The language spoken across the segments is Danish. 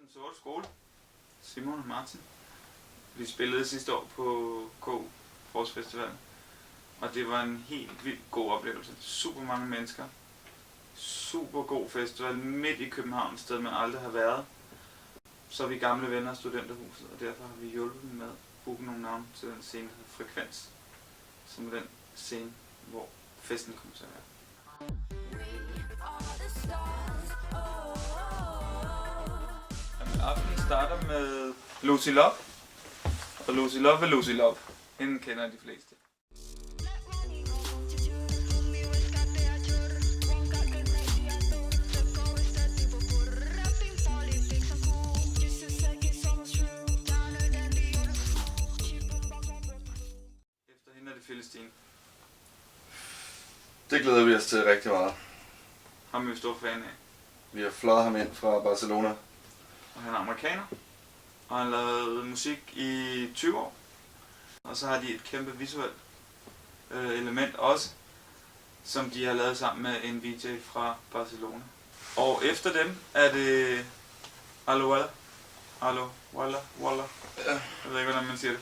Den Sorte Skole, Simon og Martin. Vi spillede sidste år på KU Forårsfestivalen, og det var en helt vildt god oplevelse. Super mange mennesker, super god festival midt i København, et sted man aldrig har været. Så er vi gamle venner af Studenterhuset, og derfor har vi hjulpet dem med at booke nogle navne til den scene, der hedder Frekvens, som er den scene, hvor festen kommer til at være. Aftenen starter med Lucy Love, og Lucy Love er Lucy Love. Hende kender de fleste. Efter hende er det Philistine. Det glæder vi os til rigtig meget. Ham er vi stor fan af. Vi har fløjet ham ind fra Barcelona. Og han er amerikaner, og han har lavet musik i 20 år. Og så har de et kæmpe visuelt element også, som de har lavet sammen med en VJ fra Barcelona. Og efter dem er det Allo Walla. Allo Walla Walla. Ja. Jeg ved ikke, hvordan man siger det.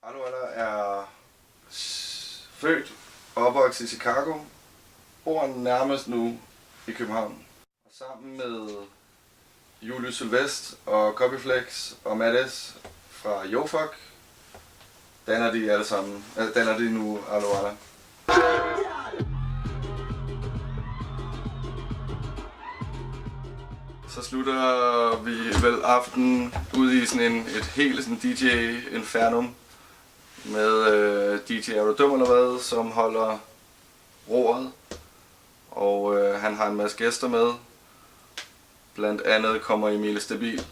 Allo Walla er født og opvokset i Chicago, bor nærmest nu i København. Og sammen med Julius Sylvest og Copyflex og Matt S fra YoFuck danner de nu Allo Walla. Så slutter vi vel aftenen ude i sådan et helt sådan DJ Infernum med DJ Er du dum eller hvad, som holder roret, og han har en masse gæster med. Blandt andet kommer Emil Stabil.